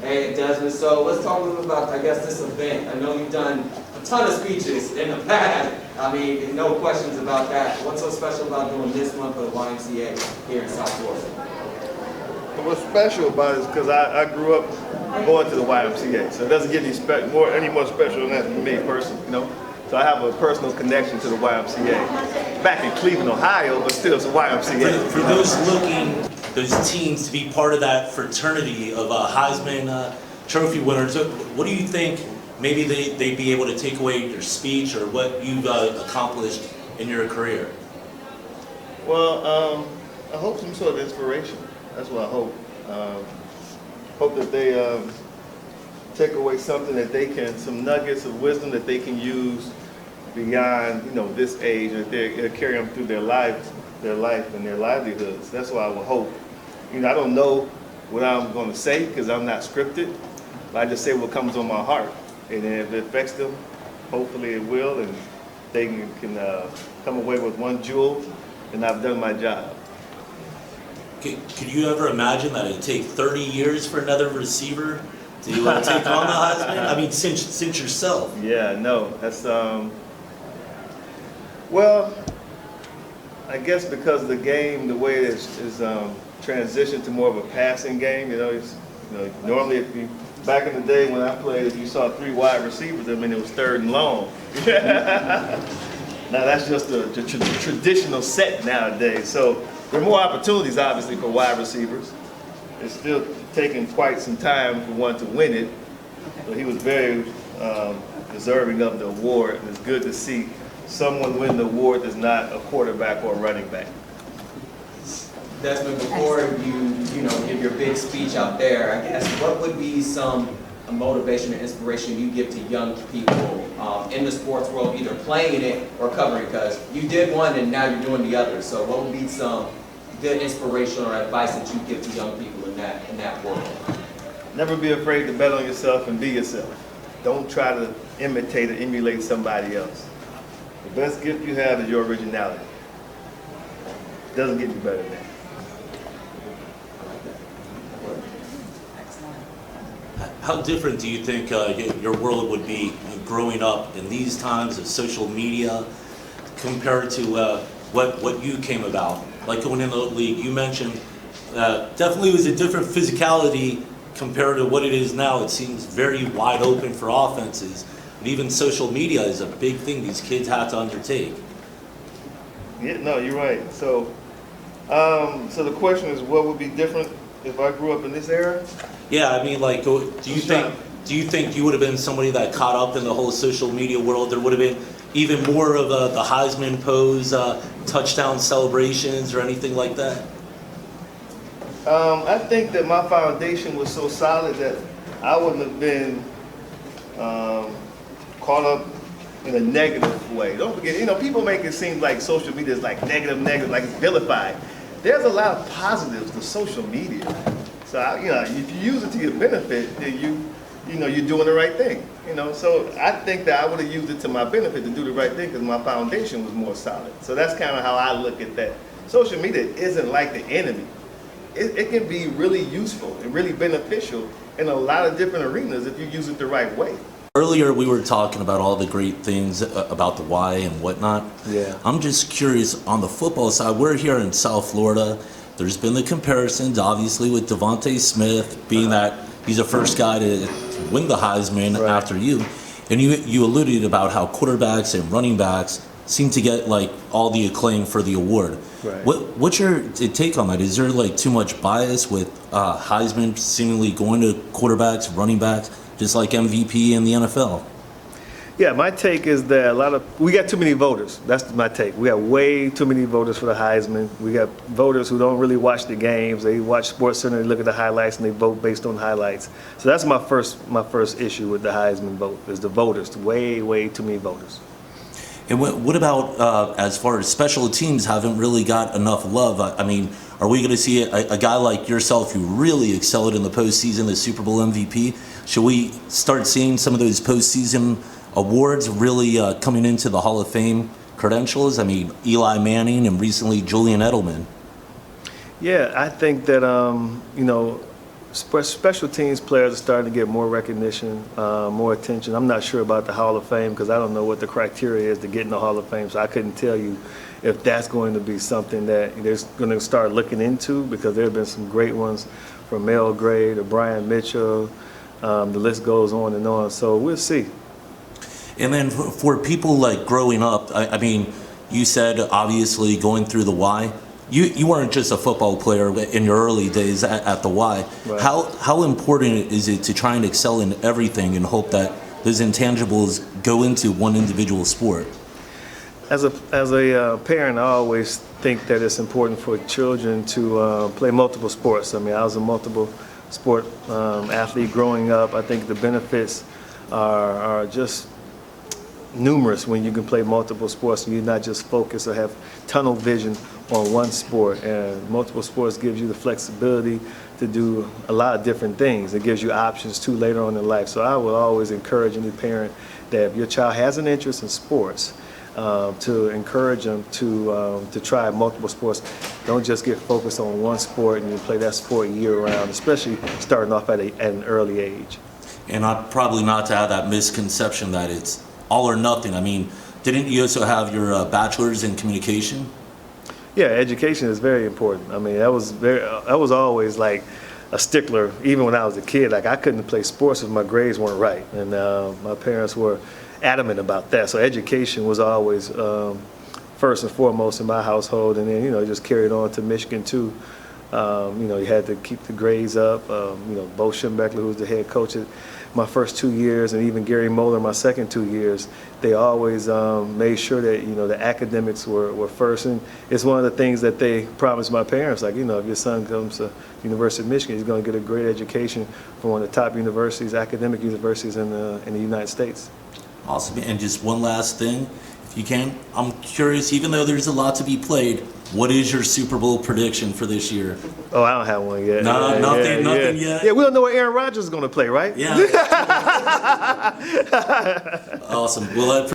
Hey, Desmond, so let's talk a little bit about, I guess, this event. I know you've done a ton of speeches in the past. I mean, no questions about that. What's so special about doing this one for the YMCA here in South Florida? What's special about it is because I grew up going to the YMCA, so it doesn't get any more special than that for me personally, you know. So I have a personal connection to the YMCA. Back in Cleveland, Ohio, but still it's a YMCA. For those looking, those teams to be part of that fraternity of Heisman Trophy winners, what do you think maybe they'd be able to take away your speech or what you've accomplished in your career? Well, I hope some sort of inspiration. That's what I hope. Hope that they take away something that they can, some nuggets of wisdom that they can use beyond, you know, this age, or they carry them through their life and their livelihoods. That's what I would hope. You know, I don't know what I'm going to say because I'm not scripted, but I just say what comes on my heart. And then if it affects them, hopefully it will, and they can come away with one jewel, and I've done my job. Could you ever imagine that it'd take 30 years for another receiver to take on the Heisman? I mean, since yourself. Yeah, no, that's well, I guess because the game, the way it is transitioned to more of a passing game. You know, normally if you back in the day when I played, if you saw 3 wide receivers, I mean it was 3rd and long. Now that's just the traditional set nowadays. So there are more opportunities, obviously, for wide receivers. It's still taking quite some time for one to win it. But he was very deserving of the award, and it's good to see someone win the award that's not a quarterback or a running back. Desmond, before you give your big speech out there, I guess what would be some motivation or inspiration you give to young people in the sports world, either playing it or covering? Because you did one and now you're doing the other. So what would be some good inspiration or advice that you give to young people in that world? Never be afraid to bet on yourself and be yourself. Don't try to imitate or emulate somebody else. The best gift you have is your originality. It doesn't get you better than that. How different do you think your world would be growing up in these times of social media compared to what you came about? Like going into the league, you mentioned definitely it was a different physicality compared to what it is now. It seems very wide open for offenses. And even social media is a big thing these kids have to undertake. Yeah, no, you're right. So, so the question is, what would be different if I grew up in this era? Yeah, I mean, like, do you think you would have been somebody that caught up in the whole social media world? There would have been even more of the Heisman pose, touchdown celebrations, or anything like that? I think that my foundation was so solid that I wouldn't have been caught up in a negative way. Don't forget, you know, people make it seem like social media is like negative, like it's vilified. There's a lot of positives to social media. So, you know, if you use it to your benefit, then you're doing the right thing. You know, so I think that I would have used it to my benefit to do the right thing because my foundation was more solid. So that's kind of how I look at that. Social media isn't like the enemy. It can be really useful and really beneficial in a lot of different arenas if you use it the right way. Earlier we were talking about all the great things about the Y and whatnot. Yeah. I'm just curious, on the football side, we're here in South Florida. There's been the comparisons, obviously, with Devontae Smith being that he's the first guy to win the Heisman after you. And you alluded about how quarterbacks and running backs seem to get like all the acclaim for the award. Right. What's your take on that? Is there like too much bias with Heisman seemingly going to quarterbacks, running backs, just like MVP in the NFL? Yeah, my take is that we got too many voters. That's my take. We got way too many voters for the Heisman. We got voters who don't really watch the games. They watch SportsCenter, they look at the highlights, and they vote based on highlights. So that's my first issue with the Heisman vote is the voters. Way too many voters. And what about as far as special teams haven't really got enough love? I mean, are we going to see a guy like yourself who really excelled in the postseason, the Super Bowl MVP? Should we start seeing some of those postseason awards really coming into the Hall of Fame credentials? I mean, Eli Manning and recently Julian Edelman. Yeah, I think that, special teams players are starting to get more recognition, more attention. I'm not sure about the Hall of Fame because I don't know what the criteria is to get in the Hall of Fame, so I couldn't tell you if that's going to be something that they're going to start looking into, because there have been some great ones from Mel Gray to Brian Mitchell. The list goes on and on, so we'll see. And then for people like growing up, I mean, you said obviously going through the Y. You weren't just a football player in your early days at the Y. Right. How important is it to try and excel in everything and hope that those intangibles go into one individual sport? As a parent, I always think that it's important for children to play multiple sports. I mean, I was a multiple sport athlete growing up. I think the benefits are just numerous when you can play multiple sports and you're not just focused or have tunnel vision on one sport. And multiple sports gives you the flexibility to do a lot of different things. It gives you options too later on in life. So I would always encourage any parent that if your child has an interest in sports, to encourage them to try multiple sports. Don't just get focused on one sport and you play that sport year round, especially starting off at an early age. And probably not to have that misconception that it's all or nothing. I mean, didn't you also have your bachelor's in communication? Yeah, education is very important. I mean, that was always like a stickler. Even when I was a kid, like I couldn't play sports if my grades weren't right, and my parents were adamant about that. So education was always first and foremost in my household, and then just carried on to Michigan too. You had to keep the grades up. Bo Schembechler, who was the head coach at my first 2 years, and even Gary Moeller my second 2 years, they always made sure that the academics were first. And it's one of the things that they promised my parents, like if your son comes to University of Michigan, he's going to get a great education from one of the top universities, academic universities in the United States. Awesome. And just one last thing, if you can, I'm curious, even though there's a lot to be played, what is your Super Bowl prediction for this year? Oh, I don't have one yet. No, nothing yet? Yeah, we don't know what Aaron Rodgers is going to play, right? Yeah. Awesome. Well,